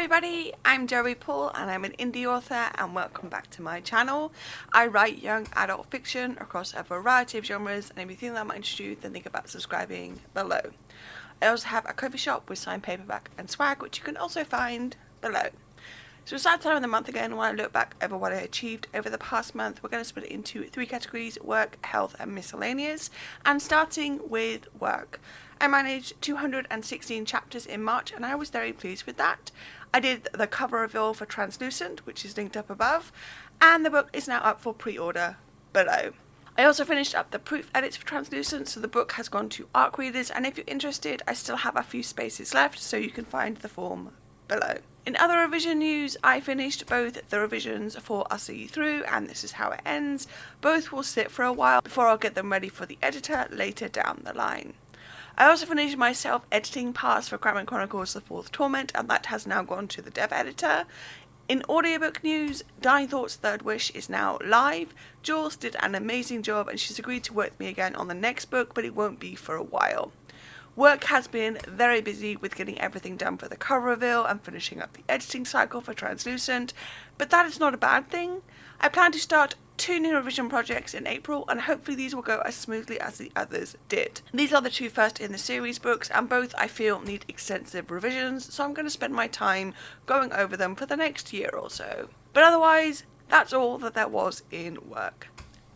everybody, I'm Joey Paul and I'm an indie author and welcome back to my channel. I write young adult fiction across a variety of genres, and if you think that might interest you, then think about subscribing below. I also have a coffee shop with signed paperback and swag, which you can also find below. So it's that time of the month again when I look back over what I achieved over the past month. We're going to split it into three categories: work, health and miscellaneous. And starting with work. I managed 216 chapters in March and I was very pleased with that. I did the cover reveal for Translucent, which is linked up above, and the book is now up for pre-order below. I also finished up the proof edits for Translucent, so the book has gone to ARC readers, and if you're interested, I still have a few spaces left, so you can find the form below. In other revision news, I finished both the revisions for I'll See You Through and This Is How It Ends. Both will sit for a while before I'll get them ready for the editor later down the line. I also finished my self-editing pass for Crime Chronicles The Fourth Torment, and that has now gone to the dev editor. In audiobook news, Dying Thought's Third Wish is now live. Jules did an amazing job and she's agreed to work with me again on the next book, but it won't be for a while. Work has been very busy with getting everything done for the cover reveal and finishing up the editing cycle for Translucent, but that is not a bad thing. I plan to start 2 new revision projects in April, and hopefully these will go as smoothly as the others did. These are the two first in the series books, and both I feel need extensive revisions, so I'm going to spend my time going over them for the next year or so. But otherwise, that's all that there was in work.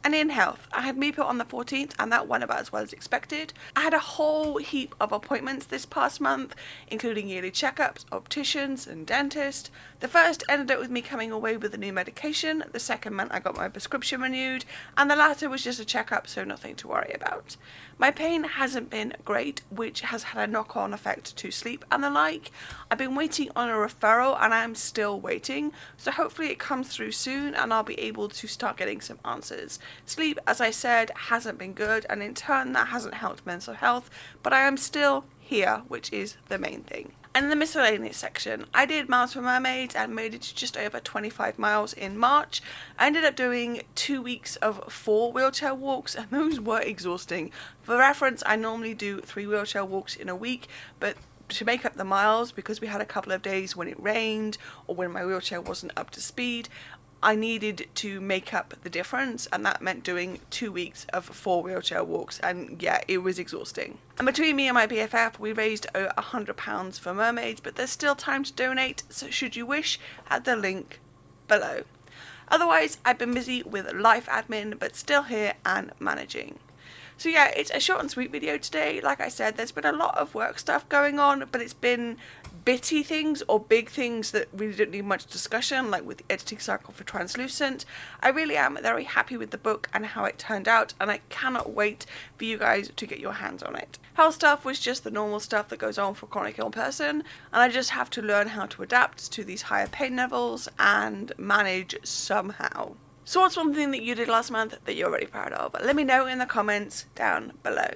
And in health, I had MePo on the 14th and that went about as well as expected. I had a whole heap of appointments this past month, including yearly checkups, opticians and dentist. The first ended up with me coming away with a new medication, the second meant I got my prescription renewed, and the latter was just a checkup, so nothing to worry about. My pain hasn't been great, which has had a knock-on effect to sleep and the like. I've been waiting on a referral and I'm still waiting, so hopefully it comes through soon and I'll be able to start getting some answers. Sleep, as I said, hasn't been good, and in turn that hasn't helped mental health, but I am still here, which is the main thing. And in the miscellaneous section, I did Miles for Mermaids and made it to just over 25 miles in March. I ended up doing 2 weeks of 4 wheelchair walks, and those were exhausting. For reference, I normally do 3 wheelchair walks in a week, but to make up the miles, because we had a couple of days when it rained or when my wheelchair wasn't up to speed, I needed to make up the difference, and that meant doing 2 weeks of 4 wheelchair walks, and yeah, it was exhausting. And between me and my BFF, we raised over £100 for Mermaids, but there's still time to donate, so should you wish, at the link below. Otherwise, I've been busy with life admin, but still here and managing. So yeah, it's a short and sweet video today. Like I said, there's been a lot of work stuff going on, but it's been bitty things or big things that really don't need much discussion, like with the editing cycle for Translucent. I really am very happy with the book and how it turned out, and I cannot wait for you guys to get your hands on it. Health stuff was just the normal stuff that goes on for a chronic ill person, and I just have to learn how to adapt to these higher pain levels and manage somehow. So what's one thing that you did last month that you're really proud of? Let me know in the comments down below.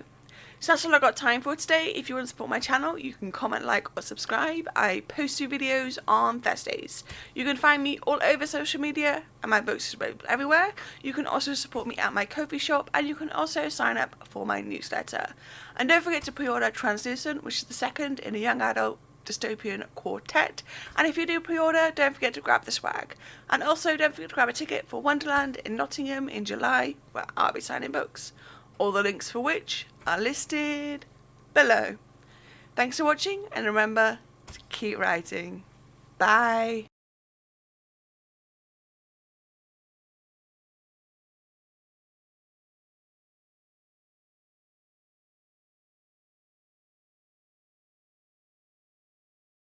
So that's all I've got time for today. If you want to support my channel, you can comment, like or subscribe. I post new videos on Thursdays. You can find me all over social media and my books are available everywhere. You can also support me at my coffee shop, and you can also sign up for my newsletter. And don't forget to pre-order Translucent, which is the second in a young adult dystopian quartet, and if you do pre-order, don't forget to grab the swag, and also don't forget to grab a ticket for Wonderland in Nottingham in July, where I'll be signing books, all the links for which are listed below. Thanks for watching, and remember to keep writing. Bye.